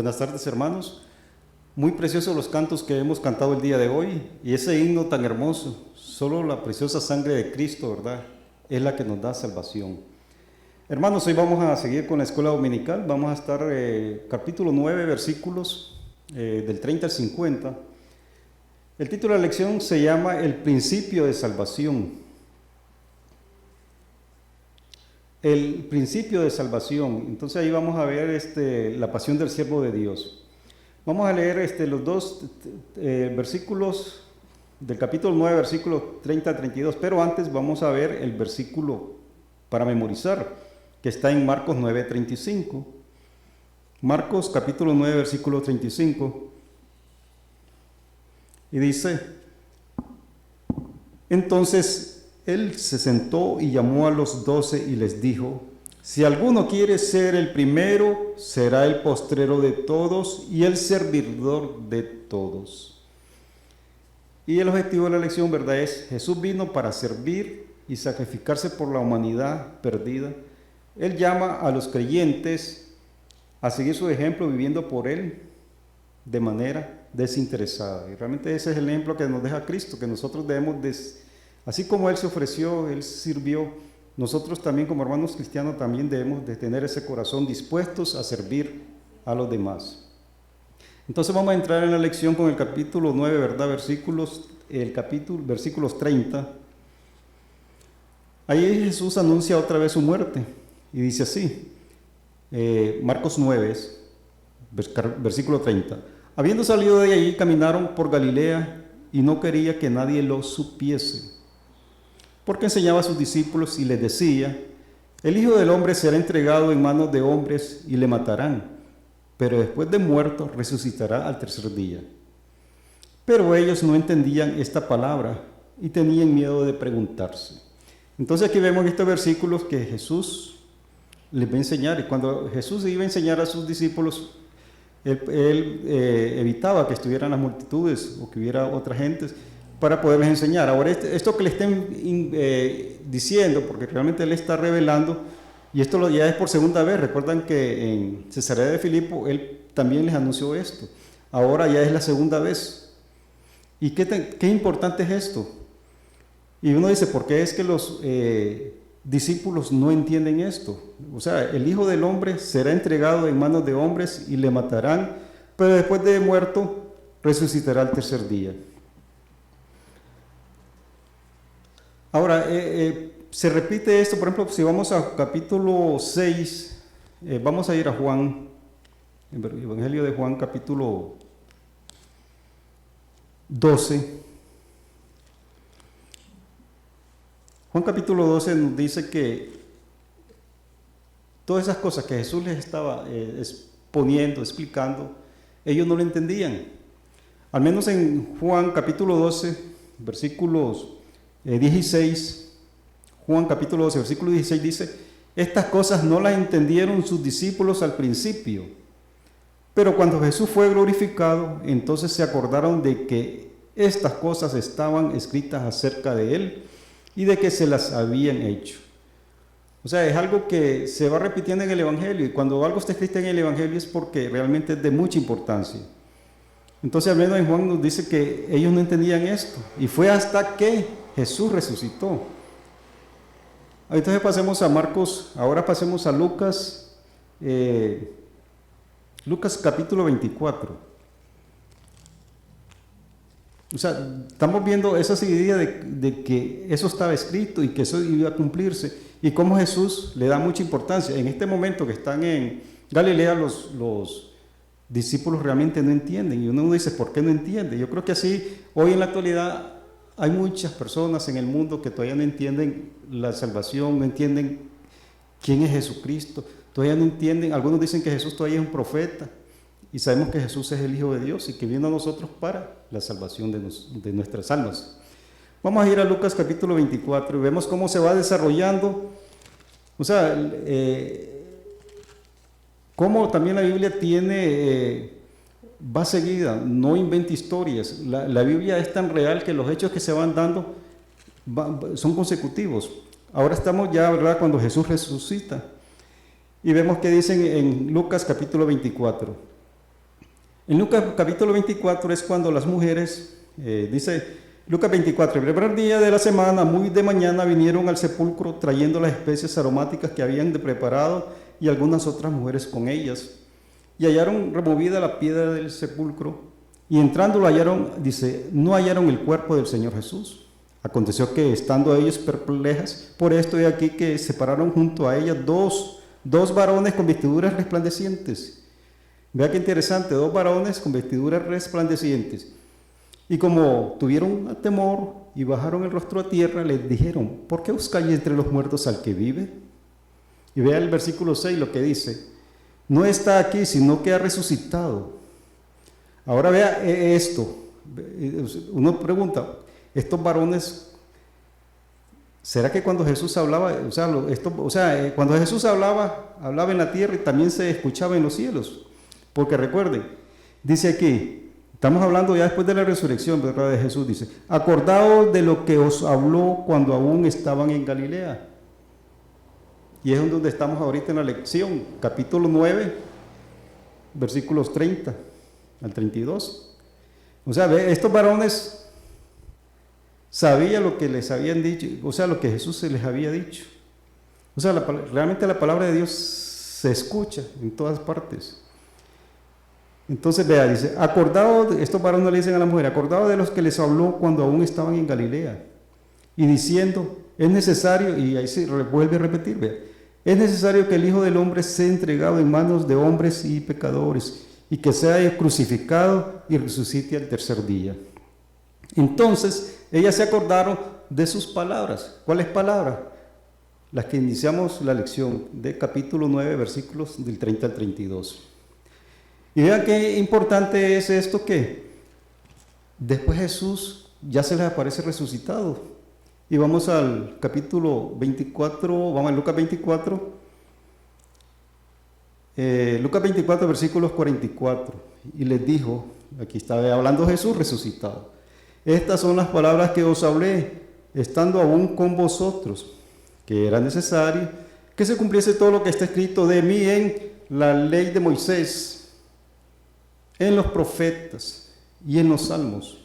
Buenas tardes, hermanos. Muy preciosos los cantos que hemos cantado el día de hoy y ese himno tan hermoso. Solo la preciosa sangre de Cristo, ¿verdad?, es la que nos da salvación. Hermanos, hoy vamos a seguir con la escuela dominical. Vamos a estar capítulo 9, versículos del 30 al 50. El título de la lección se llama El principio de salvación. El principio de salvación. Entonces ahí vamos a ver la pasión del siervo de Dios. Vamos a leer los dos versículos del capítulo 9, versículos 30 a 32, pero antes vamos a ver el versículo para memorizar, que está en Marcos 9, 35. Marcos capítulo 9, versículo 35. Y dice: entonces él se sentó y llamó a los 12 y les dijo: si alguno quiere ser el primero, será el postrero de todos y el servidor de todos. Y el objetivo de la lección, ¿verdad?, es: Jesús vino para servir y sacrificarse por la humanidad perdida. Él llama a los creyentes a seguir su ejemplo viviendo por Él de manera desinteresada. Y realmente ese es el ejemplo que nos deja Cristo, que nosotros debemos, así como Él se ofreció, Él sirvió, nosotros también como hermanos cristianos también debemos de tener ese corazón dispuestos a servir a los demás. Entonces vamos a entrar en la lección con el capítulo 9, ¿verdad? Versículos 30. Ahí Jesús anuncia otra vez su muerte y dice así, Marcos 9, versículo 30. Habiendo salido de allí, caminaron por Galilea y no quería que nadie lo supiese, porque enseñaba a sus discípulos y les decía: el Hijo del Hombre será entregado en manos de hombres y le matarán, pero después de muerto resucitará al tercer día. Pero ellos no entendían esta palabra y tenían miedo de preguntarse. Entonces aquí vemos estos versículos que Jesús les va a enseñar, y cuando Jesús iba a enseñar a sus discípulos, él evitaba que estuvieran las multitudes o que hubiera otras gentes para poderles enseñar. Ahora esto que le estén diciendo, porque realmente él está revelando, y esto ya es por segunda vez. Recuerdan que en Cesarea de Filipo él también les anunció esto. Ahora ya es la segunda vez. ¿Y qué importante es esto? Y uno dice: ¿por qué es que los discípulos no entienden esto? O sea, el Hijo del Hombre será entregado en manos de hombres y le matarán, pero después de muerto resucitará al tercer día. Ahora, se repite esto, por ejemplo, si vamos a capítulo 6, vamos a ir a Juan, el Evangelio de Juan, capítulo 12. Juan capítulo 12 nos dice que todas esas cosas que Jesús les estaba exponiendo, explicando, ellos no lo entendían. Al menos en Juan capítulo 12, versículos 16, Juan capítulo 12, versículo 16 dice: estas cosas no las entendieron sus discípulos al principio, pero cuando Jesús fue glorificado, entonces se acordaron de que estas cosas estaban escritas acerca de Él y de que se las habían hecho. O sea, es algo que se va repitiendo en el Evangelio, y cuando algo está escrito en el Evangelio es porque realmente es de mucha importancia. Entonces, al menos en Juan nos dice que ellos no entendían esto, y fue hasta que Jesús resucitó. Entonces pasemos a Marcos, ahora pasemos a Lucas, Lucas capítulo 24. O sea, estamos viendo esa idea de que eso estaba escrito y que eso iba a cumplirse, y cómo Jesús le da mucha importancia. En este momento que están en Galilea, los discípulos realmente no entienden, y uno dice: ¿por qué no entiende? Yo creo que así, hoy en la actualidad, hay muchas personas en el mundo que todavía no entienden la salvación, no entienden quién es Jesucristo, todavía no entienden. Algunos dicen que Jesús todavía es un profeta, y sabemos que Jesús es el Hijo de Dios y que vino a nosotros para la salvación de nuestras almas. Vamos a ir a Lucas capítulo 24 y vemos cómo se va desarrollando, o sea, cómo también la Biblia va seguida, no inventa historias. La Biblia es tan real que los hechos que se van dando son consecutivos. Ahora estamos ya, ¿verdad?, cuando Jesús resucita, y vemos que dicen en Lucas capítulo 24. En Lucas capítulo 24 es cuando las mujeres, dice Lucas 24, el primer día de la semana, muy de mañana, vinieron al sepulcro trayendo las especies aromáticas que habían preparado y algunas otras mujeres con ellas. Y hallaron removida la piedra del sepulcro y entrando lo hallaron, dice, no hallaron el cuerpo del Señor Jesús. Aconteció que estando ellos perplejas por esto, he aquí que se pararon junto a ellas dos varones con vestiduras resplandecientes. Vea qué interesante, dos varones con vestiduras resplandecientes. Y como tuvieron temor y bajaron el rostro a tierra, les dijeron, ¿por qué buscáis entre los muertos al que vive? Y vea el versículo 6 lo que dice, no está aquí, sino que ha resucitado. Ahora vea esto, uno pregunta, estos varones, ¿será que cuando Jesús hablaba, cuando Jesús hablaba en la tierra y también se escuchaba en los cielos? Porque recuerden, dice aquí, estamos hablando ya después de la resurrección, ¿verdad? De Jesús, dice, acordaos de lo que os habló cuando aún estaban en Galilea. Y es donde estamos ahorita en la lección, capítulo 9, versículos 30 al 32. O sea, estos varones sabían lo que les habían dicho, o sea, lo que Jesús se les había dicho. O sea, realmente la palabra de Dios se escucha en todas partes. Entonces, vea, dice, acordaos, estos varones le dicen a la mujer, acordaos de los que les habló cuando aún estaban en Galilea, y diciendo, es necesario, y ahí se vuelve a repetir, vea, es necesario que el Hijo del Hombre sea entregado en manos de hombres y pecadores, y que sea crucificado y resucite al tercer día. Entonces, ellas se acordaron de sus palabras. ¿Cuáles palabras? Las que iniciamos la lección de capítulo 9, versículos del 30 al 32. Y vean qué importante es esto, que después Jesús ya se les aparece resucitado. Y vamos al capítulo 24, vamos a Lucas 24. Lucas 24, versículos 44. Y les dijo, aquí está hablando Jesús resucitado, estas son las palabras que os hablé, estando aún con vosotros, que era necesario que se cumpliese todo lo que está escrito de mí en la ley de Moisés, en los profetas y en los salmos.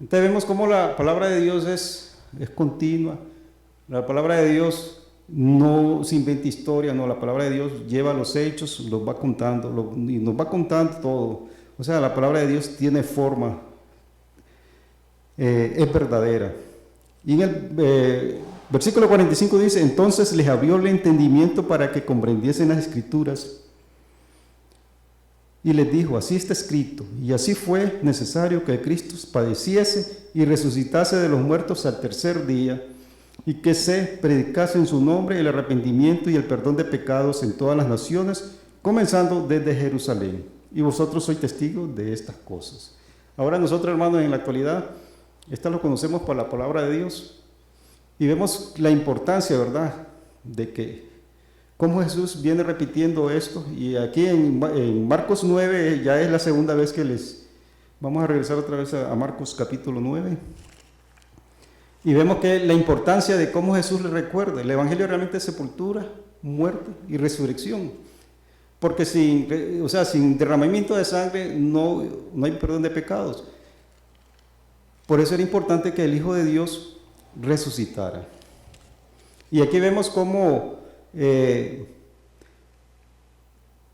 Entonces vemos cómo la palabra de Dios es continua. La palabra de Dios no se inventa historia, no, la palabra de Dios lleva los hechos, los va contando, y nos va contando todo. O sea, la palabra de Dios tiene forma, es verdadera. Y en el versículo 45 dice, entonces les abrió el entendimiento para que comprendiesen las escrituras. Y les dijo, así está escrito, y así fue necesario que Cristo padeciese y resucitase de los muertos al tercer día, y que se predicase en su nombre el arrepentimiento y el perdón de pecados en todas las naciones, comenzando desde Jerusalén. Y vosotros sois testigos de estas cosas. Ahora nosotros, hermanos, en la actualidad, esta lo conocemos por la palabra de Dios, y vemos la importancia, ¿verdad?, de que cómo Jesús viene repitiendo esto. Y aquí en Marcos 9 ya es la segunda vez que vamos a regresar otra vez a Marcos capítulo 9. Y vemos que la importancia de cómo Jesús le recuerda. El Evangelio realmente es sepultura, muerte y resurrección. Porque sin derramamiento de sangre no hay perdón de pecados. Por eso era importante que el Hijo de Dios resucitara. Y aquí vemos cómo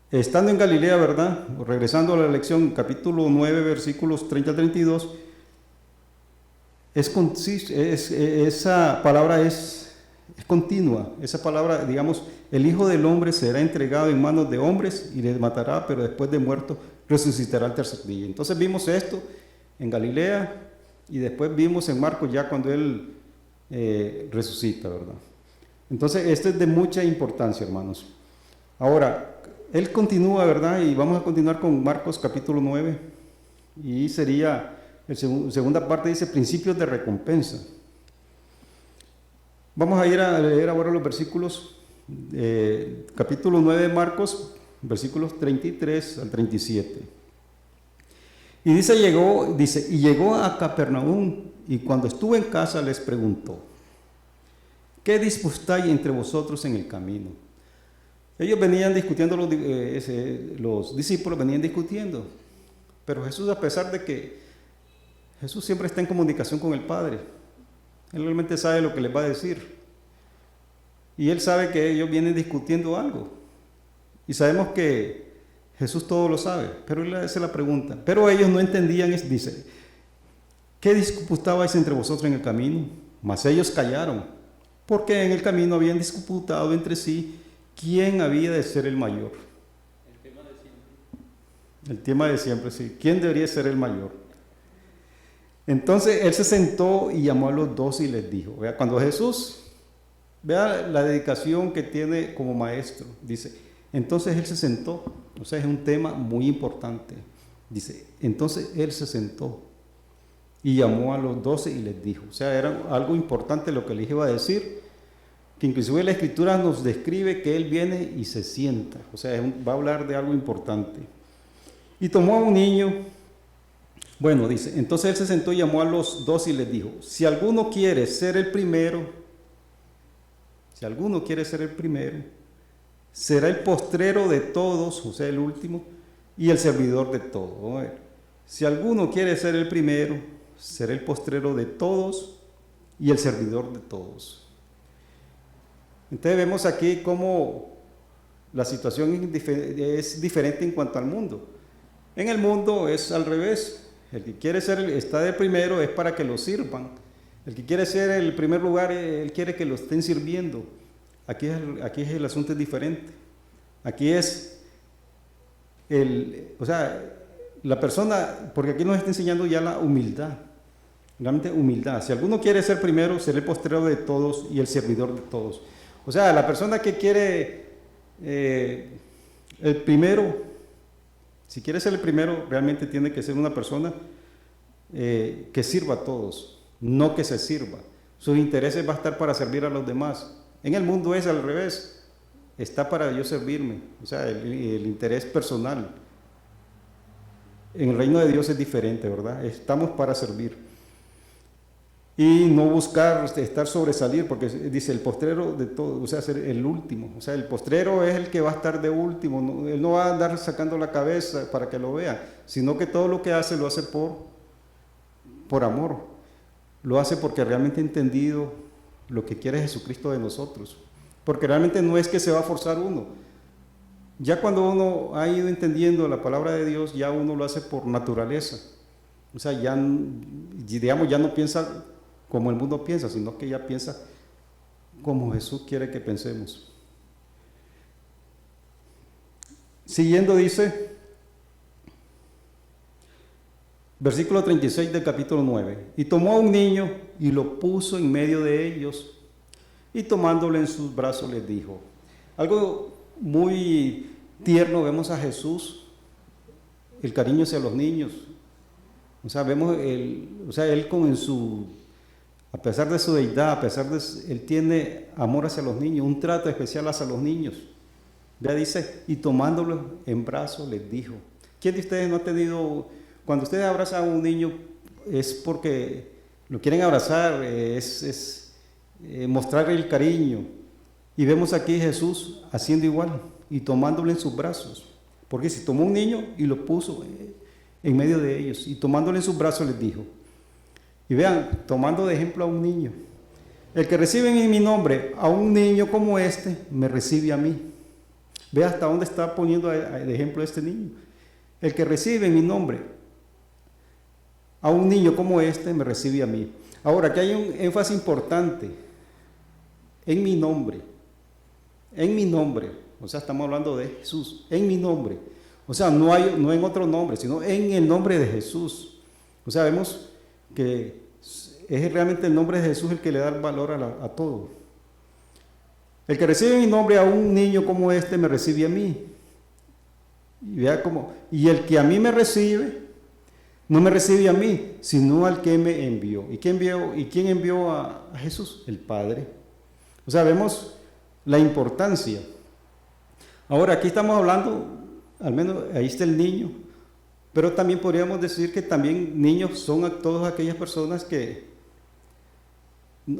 estando en Galilea, ¿verdad? Regresando a la lección, capítulo 9, versículos 30 al 32, esa palabra es continua. Esa palabra, digamos, el Hijo del Hombre será entregado en manos de hombres y les matará, pero después de muerto resucitará al tercer día. Entonces vimos esto en Galilea y después vimos en Marcos ya cuando Él resucita, ¿verdad? Entonces, esto es de mucha importancia, hermanos. Ahora, Él continúa, ¿verdad? Y vamos a continuar con Marcos capítulo 9. Y sería, segunda parte dice, principios de recompensa. Vamos a ir a leer ahora los versículos, capítulo 9 de Marcos, versículos 33 al 37. Y llegó a Capernaum, y cuando estuvo en casa les preguntó, ¿qué disputáis entre vosotros en el camino? Ellos venían discutiendo, los discípulos venían discutiendo, pero Jesús, a pesar de que Jesús siempre está en comunicación con el Padre, Él realmente sabe lo que les va a decir. Y Él sabe que ellos vienen discutiendo algo. Y sabemos que Jesús todo lo sabe, pero Él le hace la pregunta. Pero ellos no entendían, dice, ¿qué disputabais entre vosotros en el camino? Mas ellos callaron, porque en el camino habían disputado entre sí quién había de ser el mayor. El tema de siempre. El tema de siempre, sí. ¿Quién debería ser el mayor? Entonces Él se sentó y llamó a los 12 y les dijo, vea, cuando Jesús, vea la dedicación que tiene como maestro, dice, entonces Él se sentó, o sea, es un tema muy importante. Dice, entonces Él se sentó y llamó a los 12 y les dijo, o sea, era algo importante lo que les iba a decir, que inclusive la Escritura nos describe que Él viene y se sienta, o sea, va a hablar de algo importante. Y tomó a un niño, bueno, dice, entonces Él se sentó y llamó a los 12 y les dijo, si alguno quiere ser el primero, será el postrero de todos, o sea, el último, y el servidor de todos. Vamos a ver. Si alguno quiere ser el primero, será el postrero de todos y el servidor de todos. Entonces vemos aquí cómo la situación es diferente en cuanto al mundo. En el mundo es al revés. El que quiere está de primero es para que lo sirvan. El que quiere ser el primer lugar, él quiere que lo estén sirviendo. Aquí el asunto es diferente. Aquí es la persona, porque aquí nos está enseñando ya la humildad. Realmente humildad. Si alguno quiere ser primero, será el postrero de todos y el servidor de todos. O sea, la persona que quiere el primero, si quiere ser el primero, realmente tiene que ser una persona que sirva a todos, no que se sirva. Sus intereses va a estar para servir a los demás. En el mundo es al revés, está para yo servirme, o sea, el interés personal. En el reino de Dios es diferente, ¿verdad? Estamos para servir. Y no buscar estar sobresalir, porque dice el postrero de todo, o sea, ser el último. O sea, el postrero es el que va a estar de último, él no va a andar sacando la cabeza para que lo vea, sino que todo lo que hace lo hace por amor, lo hace porque realmente ha entendido lo que quiere Jesucristo de nosotros, porque realmente no es que se va a forzar uno. Ya cuando uno ha ido entendiendo la palabra de Dios, ya uno lo hace por naturaleza. O sea, ya no piensa como el mundo piensa, sino que ya piensa como Jesús quiere que pensemos. Siguiendo dice, versículo 36 del capítulo 9, y tomó a un niño y lo puso en medio de ellos, y tomándolo en sus brazos les dijo, algo muy tierno, vemos a Jesús, el cariño hacia los niños. O sea, vemos él a pesar de su deidad, él tiene amor hacia los niños, un trato especial hacia los niños. Ya dice, y tomándolo en brazos les dijo. ¿Quién de ustedes no ha tenido, cuando ustedes abrazan a un niño, es porque lo quieren abrazar, mostrarle el cariño? Y vemos aquí Jesús haciendo igual y tomándolo en sus brazos. Porque si tomó un niño y lo puso en medio de ellos, y tomándolo en sus brazos les dijo, y vean, tomando de ejemplo a un niño, el que recibe en mi nombre a un niño como este, me recibe a mí. Ve hasta dónde está poniendo de ejemplo a este niño. El que recibe en mi nombre a un niño como este, me recibe a mí. Ahora, aquí hay un énfasis importante, en mi nombre, o sea, estamos hablando de Jesús, en mi nombre. O sea, no en otro nombre, sino en el nombre de Jesús. O sea, vemos que es realmente el nombre de Jesús el que le da el valor a todo. El que recibe mi nombre a un niño como este, me recibe a mí. Y vea cómo, y el que a mí me recibe, no me recibe a mí, sino al que me envió. ¿Y quién envió a Jesús? El Padre. O sea, vemos la importancia. Ahora, aquí estamos hablando, al menos ahí está el niño, pero también podríamos decir que también niños son a todas aquellas personas que,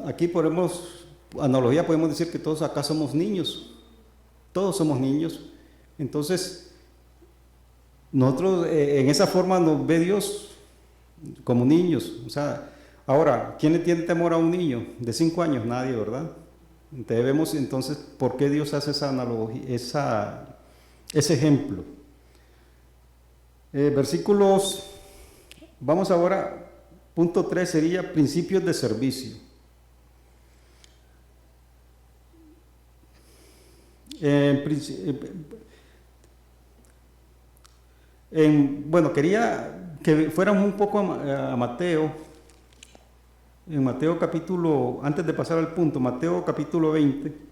aquí podemos decir que todos acá somos niños, Todos somos niños. Entonces, nosotros en esa forma nos ve Dios como niños. O sea, ahora, ¿quién le tiene temor a un niño de 5 años? Nadie, ¿verdad? Entonces vemos entonces por qué Dios hace esa analogía, ese ejemplo. Versículos, vamos ahora, punto 3 sería principios de servicio. Bueno, quería que fuéramos un poco a Mateo, en Mateo capítulo, antes de pasar al punto, Mateo capítulo 20.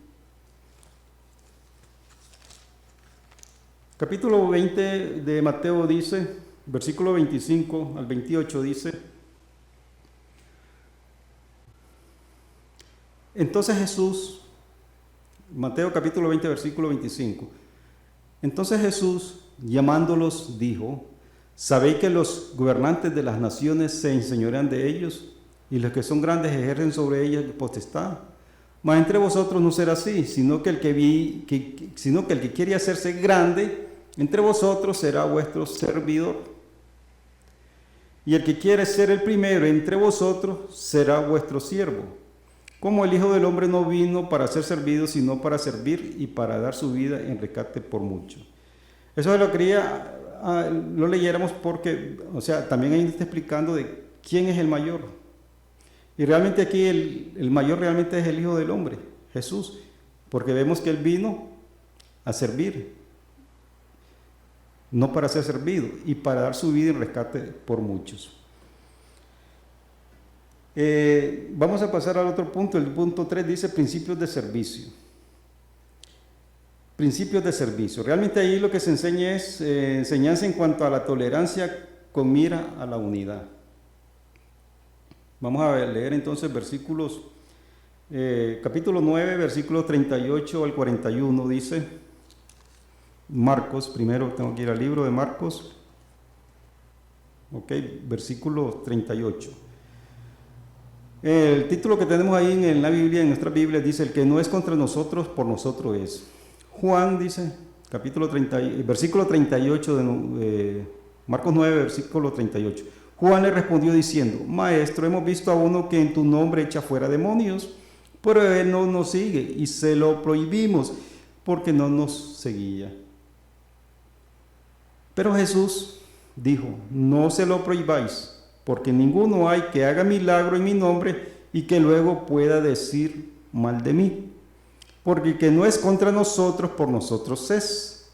Capítulo 20 de Mateo dice, versículo 25 al 28 dice, entonces Jesús, Mateo capítulo 20, versículo 25, entonces Jesús, llamándolos, dijo, ¿sabéis que los gobernantes de las naciones se enseñorean de ellos, y los que son grandes ejercen sobre ellas potestad? Mas entre vosotros no será así, sino que el que quiere hacerse grande entre vosotros será vuestro servidor. Y el que quiere ser el primero entre vosotros será vuestro siervo. Como el Hijo del Hombre no vino para ser servido, sino para servir y para dar su vida en rescate por muchos. Eso lo quería, lo leyéramos porque, o sea, también ahí está explicando de quién es el mayor. Y realmente aquí el mayor realmente es el Hijo del Hombre, Jesús, porque vemos que Él vino a servir, no para ser servido, y para dar su vida en rescate por muchos. Vamos a pasar al otro punto. El punto 3 dice principios de servicio. Principios de servicio. Realmente ahí lo que se enseña es enseñanza en cuanto a la tolerancia con mira a la unidad. Vamos a leer entonces versículos, capítulo 9, versículos 38 al 41 dice, Marcos, primero tengo que ir al libro de Marcos, ok, versículo 38. El título que tenemos ahí en la Biblia, en nuestra Biblia, dice, el que no es contra nosotros, por nosotros es. Juan dice, versículo 38 de Marcos 9, versículo 38. Juan le respondió diciendo, Maestro, hemos visto a uno que en tu nombre echa fuera demonios, pero él no nos sigue y se lo prohibimos porque no nos seguía. Pero Jesús dijo, no se lo prohibáis, porque ninguno hay que haga milagro en mi nombre y que luego pueda decir mal de mí. Porque el que no es contra nosotros, por nosotros es.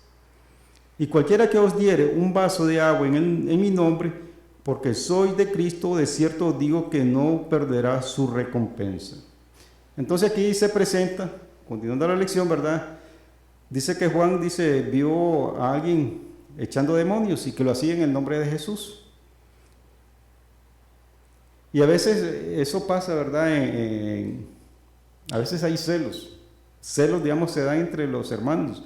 Y cualquiera que os diere un vaso de agua en mi nombre, porque soy de Cristo, de cierto os digo que no perderá su recompensa. Entonces aquí se presenta, continuando la lección, ¿verdad? Dice que Juan vio a alguien echando demonios y que lo hacía en el nombre de Jesús. Y a veces eso pasa, ¿verdad? A veces hay celos, digamos, se dan entre los hermanos.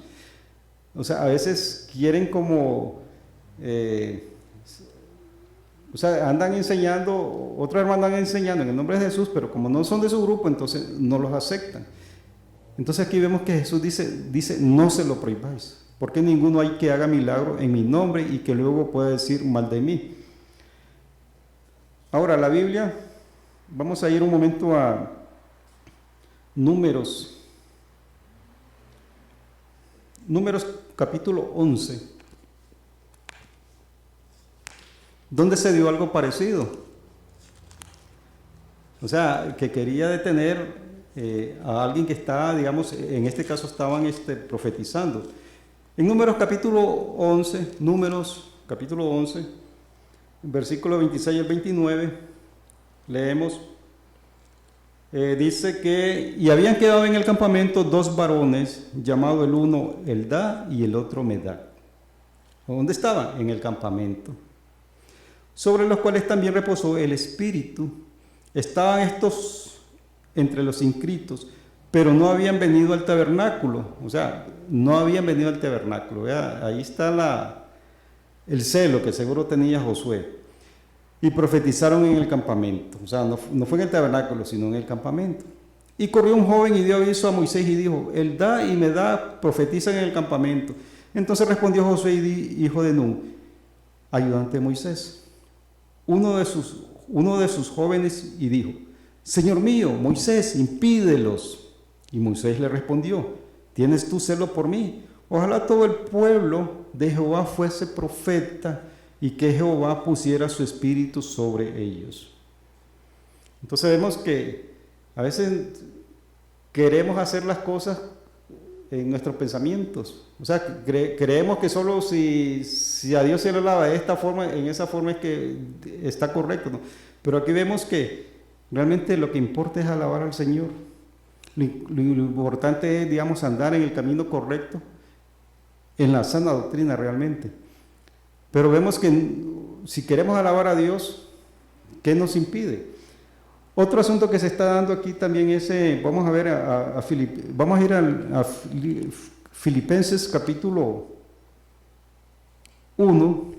O sea, a veces quieren como, andan enseñando, otros hermanos andan enseñando en el nombre de Jesús, pero como no son de su grupo, entonces no los aceptan. Entonces aquí vemos que Jesús dice, no se lo prohibáis, porque ninguno hay que haga milagro en mi nombre y que luego pueda decir mal de mí. Ahora, la Biblia, vamos a ir un momento a Números capítulo 11, donde se dio algo parecido. O sea, que quería detener a alguien que está, digamos, en este caso estaban profetizando. En Números capítulo 11, versículo 26 al 29, leemos, dice que, y habían quedado en el campamento 2 varones, llamado el uno Eldad y el otro Medad. ¿Dónde estaban? En el campamento, sobre los cuales también reposó el Espíritu. Estaban estos entre los inscritos, pero no habían venido al tabernáculo, o sea, no habían venido al tabernáculo. ¿Vea? Ahí está el celo que seguro tenía Josué. Y profetizaron en el campamento, o sea, no fue en el tabernáculo, sino en el campamento. Y corrió un joven y dio aviso a Moisés y dijo, él da y me da, profetizan en el campamento. Entonces respondió Josué, hijo de Nun, ayudante de Moisés, uno de sus jóvenes, y dijo, Señor mío, Moisés, impídelos. Y Moisés le respondió, ¿tienes tú celo por mí? Ojalá todo el pueblo de Jehová fuese profeta y que Jehová pusiera su espíritu sobre ellos. Entonces vemos que a veces queremos hacer las cosas en nuestros pensamientos. O sea, creemos que solo si a Dios se le alaba de esta forma, en esa forma es que está correcto, ¿no? Pero aquí vemos que realmente lo que importa es alabar al Señor. Lo importante es, digamos, andar en el camino correcto, en la sana doctrina realmente. Pero vemos que si queremos alabar a Dios, ¿qué nos impide? Otro asunto que se está dando aquí también es, vamos a ver vamos a ir a Filipenses capítulo 1.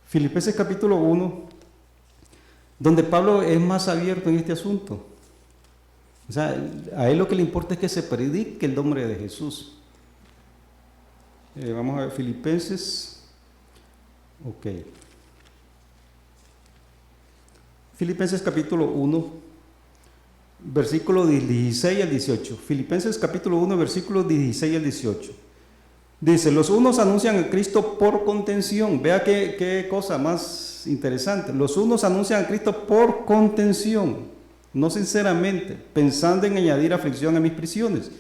Filipenses capítulo 1, donde Pablo es más abierto en este asunto. O sea, a él lo que le importa es que se predique el nombre de Jesús. Vamos a ver, Filipenses. Ok. Filipenses capítulo 1, versículo 16 al 18. Filipenses capítulo 1, versículos 16 al 18. Dice, los unos anuncian a Cristo por contención. Vea qué cosa más interesante. Los unos anuncian a Cristo por contención, no sinceramente, pensando en añadir aflicción a mis prisiones,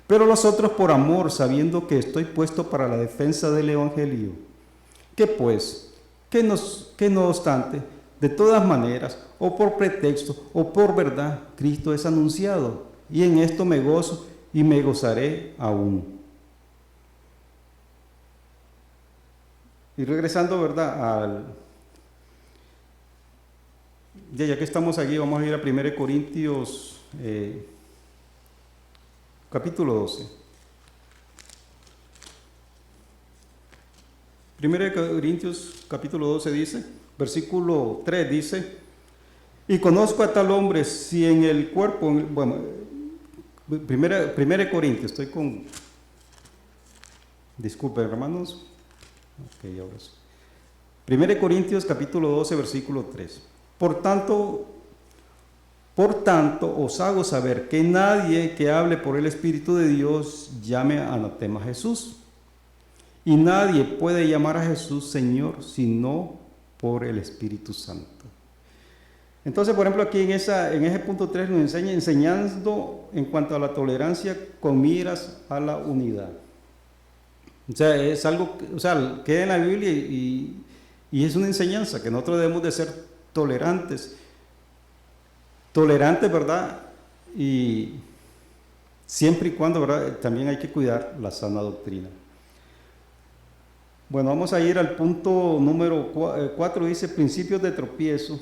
pero los otros por amor, sabiendo que estoy puesto para la defensa del Evangelio. ¿Qué pues? Que no obstante, de todas maneras, o por pretexto, o por verdad, Cristo es anunciado, y en esto me gozo y me gozaré aún. Y regresando, ¿verdad? Ya que estamos aquí, vamos a ir a 1 Corintios capítulo 12. 1 Corintios capítulo 12 dice, versículo 3 dice, y conozco a tal hombre si en el cuerpo, bueno, 1 Corintios, estoy con, disculpen hermanos, ok, ahora sí. 1 Corintios capítulo 12 versículo 3, por tanto os hago saber que nadie que hable por el Espíritu de Dios llame anatema a Jesús, y nadie puede llamar a Jesús Señor sino por el Espíritu Santo. Entonces, por ejemplo, aquí en ese punto 3 nos enseña enseñando en cuanto a la tolerancia con miras a la unidad. O sea, es algo, o sea, queda en la Biblia y es una enseñanza que nosotros debemos de ser tolerantes, ¿verdad? Y siempre y cuando, ¿verdad? También hay que cuidar la sana doctrina. Bueno, vamos a ir al punto número 4, dice principios de tropiezo.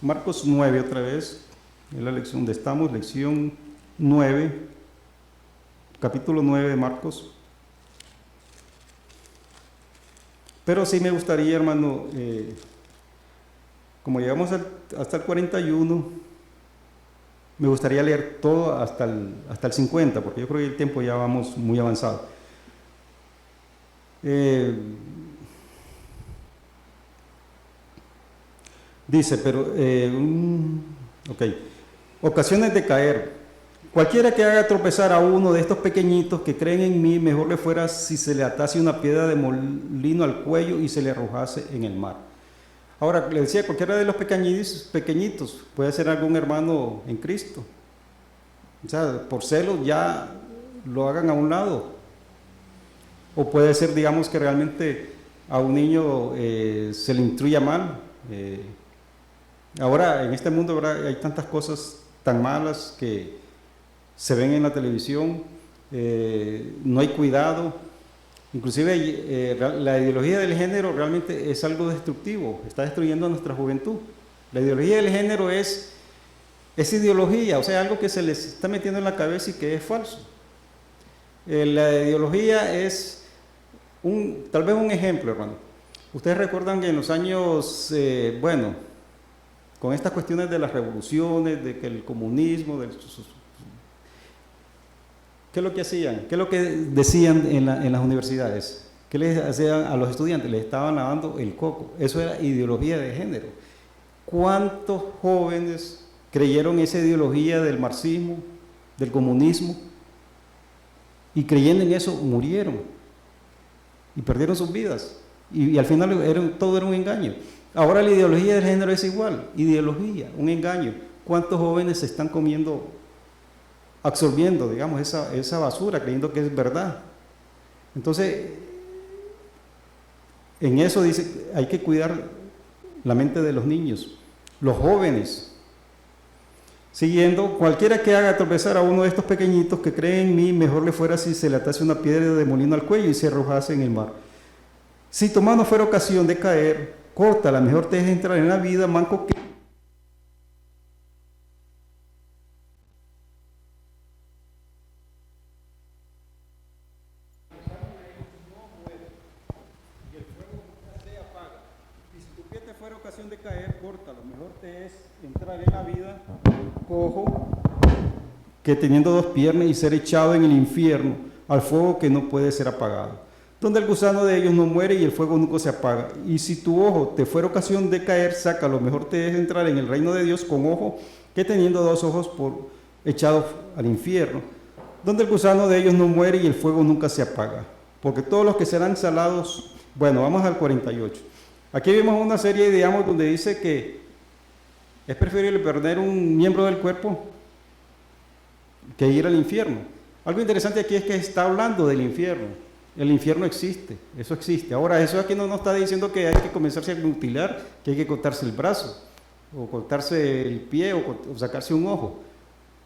Marcos 9 otra vez, es la lección donde estamos, lección 9, capítulo 9 de Marcos. Pero sí me gustaría, hermano, como llegamos hasta el 41, me gustaría leer todo hasta el 50, porque yo creo que el tiempo ya vamos muy avanzado. Dice, pero, ocasiones de caer. Cualquiera que haga tropezar a uno de estos pequeñitos que creen en mí, mejor le fuera si se le atase una piedra de molino al cuello y se le arrojase en el mar. Ahora, le decía, cualquiera de los pequeñitos, puede ser algún hermano en Cristo. O sea, por celos ya lo hagan a un lado. O puede ser, digamos, que realmente a un niño se le instruya mal. Ahora, en este mundo, ¿verdad?, hay tantas cosas tan malas que se ven en la televisión, no hay cuidado. Inclusive la ideología del género realmente es algo destructivo, está destruyendo a nuestra juventud. La ideología del género es ideología, o sea, algo que se les está metiendo en la cabeza y que es falso. La ideología es tal vez un ejemplo, hermano. Ustedes recuerdan que en los años, con estas cuestiones de las revoluciones, de que el comunismo, ¿qué es lo que hacían? ¿Qué es lo que decían en las universidades? ¿Qué les hacían a los estudiantes? Les estaban lavando el coco. Eso era ideología de género. ¿Cuántos jóvenes creyeron esa ideología del marxismo, del comunismo? Y creyendo en eso murieron y perdieron sus vidas. Y al final todo era un engaño. Ahora la ideología del género es igual, ideología, un engaño. ¿Cuántos jóvenes se están comiendo, absorbiendo, digamos, esa basura, creyendo que es verdad? Entonces, en eso dice, hay que cuidar la mente de los niños, los jóvenes. Siguiendo, cualquiera que haga tropezar a uno de estos pequeñitos que cree en mí, mejor le fuera si se le atase una piedra de molino al cuello y se arrojase en el mar. Si tu mano fuera ocasión de caer, córtala, mejor te dejes entrar en la vida, manco que... Y si tu pie te fuera ocasión de caer, córtalo, mejor te es entrar en la vida cojo que teniendo dos piernas y ser echado en el infierno al fuego que no puede ser apagado, donde el gusano de ellos no muere y el fuego nunca se apaga. Y si tu ojo te fuera ocasión de caer, sácalo, mejor te es entrar en el reino de Dios con ojo que teniendo dos ojos echado al infierno, donde el gusano de ellos no muere y el fuego nunca se apaga, porque todos los que serán salados... Bueno, vamos al 48. Aquí vemos una serie, digamos, donde dice que es preferible perder un miembro del cuerpo que ir al infierno. Algo interesante aquí es que está hablando del infierno. El infierno existe, eso existe. Ahora, eso aquí no nos está diciendo que hay que comenzarse a mutilar, que hay que cortarse el brazo, o cortarse el pie, o sacarse un ojo.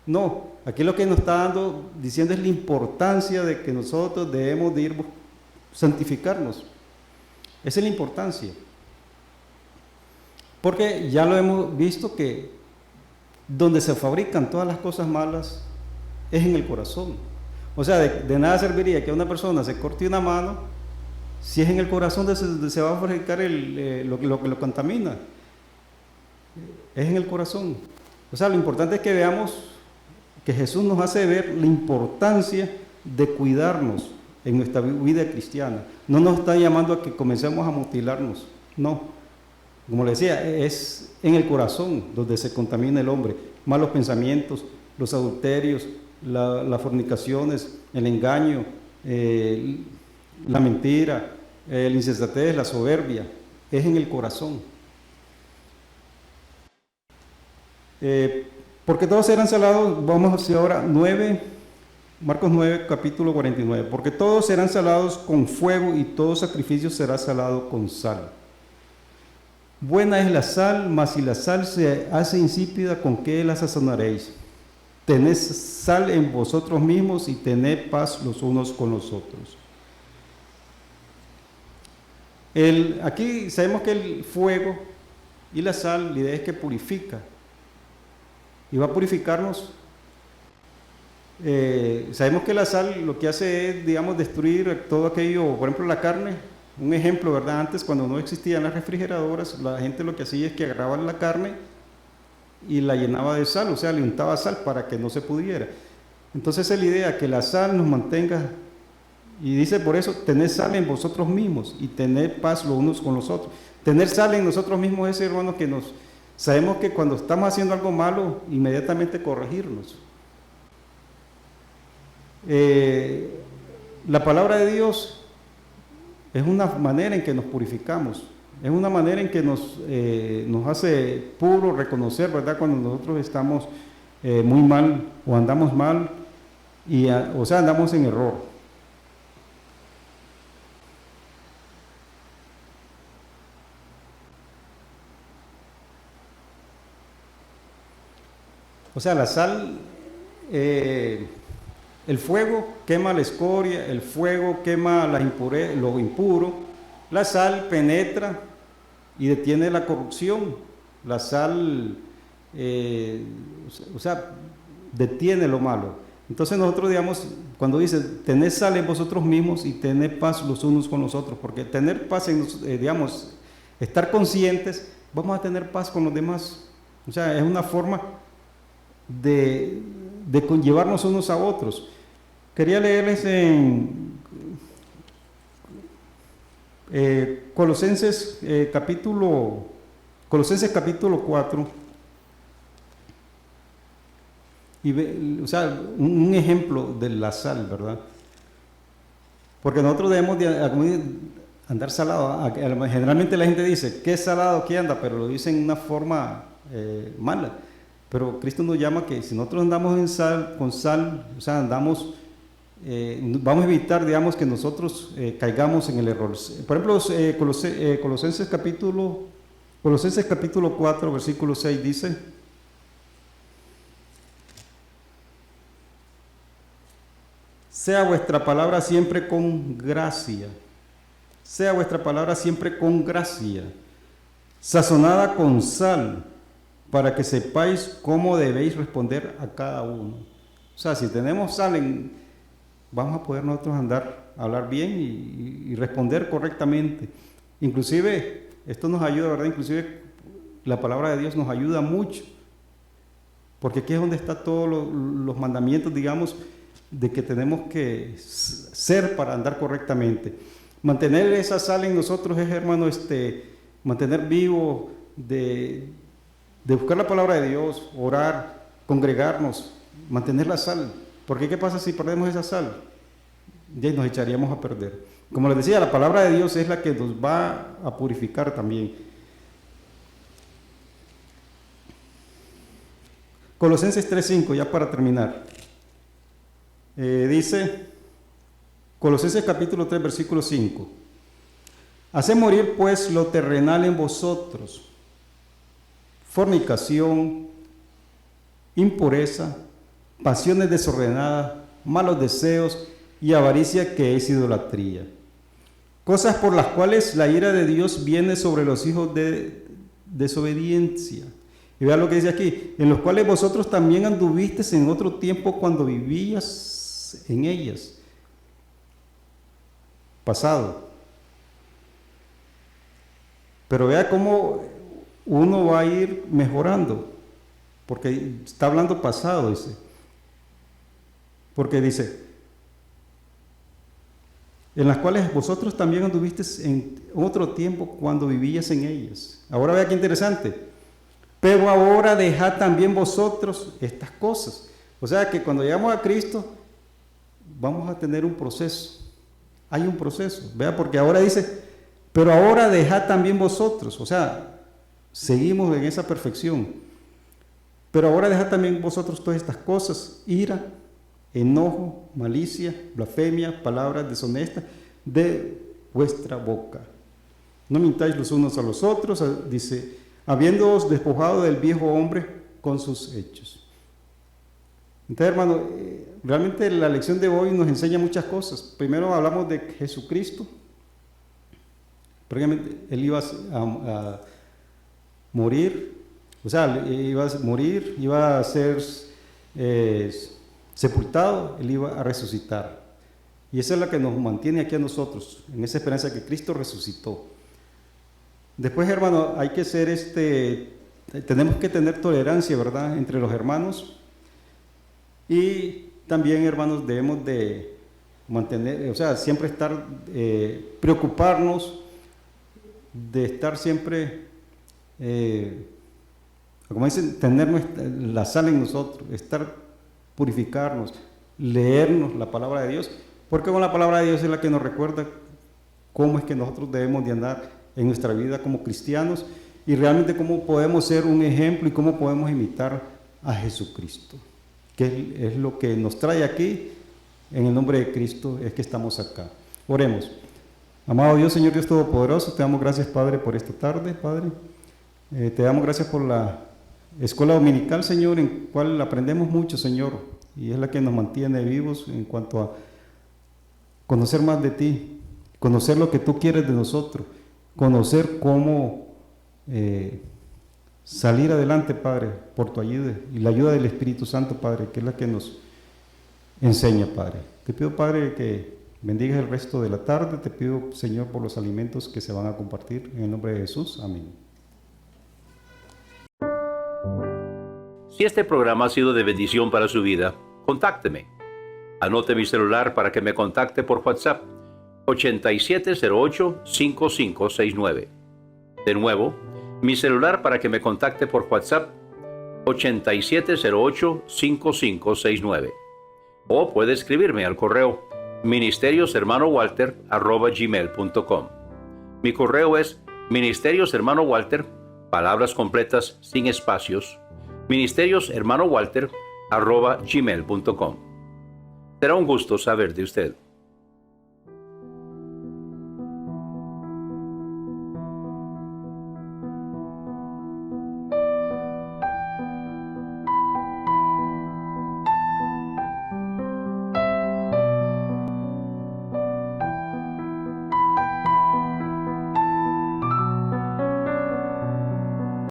No, aquí lo que nos está diciendo es la importancia de que nosotros debemos de ir santificarnos. Esa es la importancia. Porque ya lo hemos visto que donde se fabrican todas las cosas malas es en el corazón. O sea, de nada serviría que una persona se corte una mano si es en el corazón donde se va a fabricar lo que lo contamina. Es en el corazón. O sea, lo importante es que veamos que Jesús nos hace ver la importancia de cuidarnos en nuestra vida cristiana. No nos está llamando a que comencemos a mutilarnos, no. Como le decía, es en el corazón donde se contamina el hombre. Malos pensamientos, los adulterios, las fornicaciones, el engaño, la mentira, la insensatez, la soberbia, es en el corazón. Porque todos serán salados, vamos hacia ahora 9, Marcos 9, capítulo 49, porque todos serán salados con fuego y todo sacrificio será salado con sal. Buena es la sal, mas si la sal se hace insípida, ¿con qué la sazonaréis? Tened sal en vosotros mismos y tened paz los unos con los otros. Aquí sabemos que el fuego y la sal, la idea es que purifica. Y va a purificarnos. Sabemos que la sal lo que hace es, digamos, destruir todo aquello, por ejemplo, la carne. Un ejemplo, ¿verdad? Antes, cuando no existían las refrigeradoras, la gente lo que hacía es que agarraba la carne y la llenaba de sal, o sea, le untaba sal para que no se pudriera. Entonces es la idea, que la sal nos mantenga, y dice por eso, tened sal en vosotros mismos y tened paz los unos con los otros. Tener sal en nosotros mismos es, hermanos, que sabemos que cuando estamos haciendo algo malo, inmediatamente corregirnos. La palabra de Dios es una manera en que nos purificamos, es una manera en que nos hace puro reconocer, ¿verdad?, cuando nosotros estamos muy mal o andamos mal, o sea, andamos en error. O sea, la sal, el fuego quema la escoria, el fuego quema lo impuro, la sal penetra y detiene la corrupción, la sal, o sea, detiene lo malo. Entonces nosotros, digamos, cuando dice, tened sal en vosotros mismos y tened paz los unos con los otros, porque tener paz, digamos, estar conscientes, vamos a tener paz con los demás. O sea, es una forma de conllevarnos unos a otros. Quería leerles en Colosenses capítulo 4, o sea, un ejemplo de la sal, ¿verdad? Porque nosotros debemos andar salado. Generalmente la gente dice, ¿qué salado que anda? Pero lo dicen en una forma mala. Pero Cristo nos llama que si nosotros andamos con sal, o sea, vamos a evitar, digamos, que nosotros caigamos en el error. Por ejemplo, Colosenses capítulo 4, versículo 6 dice: sea vuestra palabra siempre con gracia, sea vuestra palabra siempre con gracia, sazonada con sal, para que sepáis cómo debéis responder a cada uno. O sea, si tenemos sal, vamos a poder nosotros hablar bien y responder correctamente. Inclusive, esto nos ayuda, ¿verdad? Inclusive la palabra de Dios nos ayuda mucho, porque aquí es donde están todos los mandamientos, digamos, de que tenemos que ser para andar correctamente. Mantener esa sal en nosotros es, hermano, mantener vivo, de buscar la palabra de Dios, orar, congregarnos, mantener la sal. Porque ¿qué pasa si perdemos esa sal? Ya nos echaríamos a perder. Como les decía, la palabra de Dios es la que nos va a purificar también. Colosenses 3:5, ya para terminar. Dice, Colosenses capítulo 3, versículo 5. Haced morir pues lo terrenal en vosotros: fornicación, impureza, pasiones desordenadas, malos deseos y avaricia, que es idolatría. Cosas por las cuales la ira de Dios viene sobre los hijos de desobediencia. Y vean lo que dice aquí: en los cuales vosotros también anduvisteis en otro tiempo cuando vivías en ellas. Pasado. Pero vea cómo uno va a ir mejorando, porque está hablando pasado, dice. Porque dice, en las cuales vosotros también anduvisteis en otro tiempo cuando vivías en ellas. Ahora vea qué interesante. Pero ahora dejad también vosotros estas cosas. O sea que cuando llegamos a Cristo, vamos a tener un proceso. Hay un proceso, vea, porque ahora dice, pero ahora dejad también vosotros. O sea, seguimos en esa perfección. Pero ahora dejad también vosotros todas estas cosas: ira, enojo, malicia, blasfemia, palabras deshonestas de vuestra boca. No mintáis los unos a los otros, dice, habiéndoos despojado del viejo hombre con sus hechos. Entonces, hermano, realmente la lección de hoy nos enseña muchas cosas. Primero hablamos de Jesucristo. Prácticamente Él iba a morir, o sea, iba a morir, iba a ser sepultado, Él iba a resucitar. Y esa es la que nos mantiene aquí a nosotros, en esa esperanza que Cristo resucitó. Después, hermano, hay que ser tenemos que tener tolerancia, ¿verdad?, entre los hermanos. Y también, hermanos, debemos de mantener, o sea, siempre estar, preocuparnos de estar siempre, como dicen, tener la sal en nosotros, purificarnos, leernos la palabra de Dios, porque con la palabra de Dios es la que nos recuerda cómo es que nosotros debemos de andar en nuestra vida como cristianos y realmente cómo podemos ser un ejemplo y cómo podemos imitar a Jesucristo, que es lo que nos trae aquí. En el nombre de Cristo es que estamos acá. Oremos. Amado Dios, Señor Dios Todopoderoso, te damos gracias, Padre, por esta tarde, Padre. Te damos gracias por la escuela dominical, Señor, en la cual aprendemos mucho, Señor, y es la que nos mantiene vivos en cuanto a conocer más de ti, conocer lo que tú quieres de nosotros, conocer cómo salir adelante, Padre, por tu ayuda y la ayuda del Espíritu Santo, Padre, que es la que nos enseña, Padre. Te pido, Padre, que bendigas el resto de la tarde. Te pido, Señor, por los alimentos que se van a compartir. En el nombre de Jesús. Amén. Si este programa ha sido de bendición para su vida, contácteme. Anote mi celular para que me contacte por WhatsApp 8708-5569. De nuevo, mi celular para que me contacte por WhatsApp 8708-5569. O puede escribirme al correo ministerioshermanowalter@gmail.com. Mi correo es ministerioshermanowalter, palabras completas sin espacios, ministerioshermanowalter@gmail.com. Será un gusto saber de usted.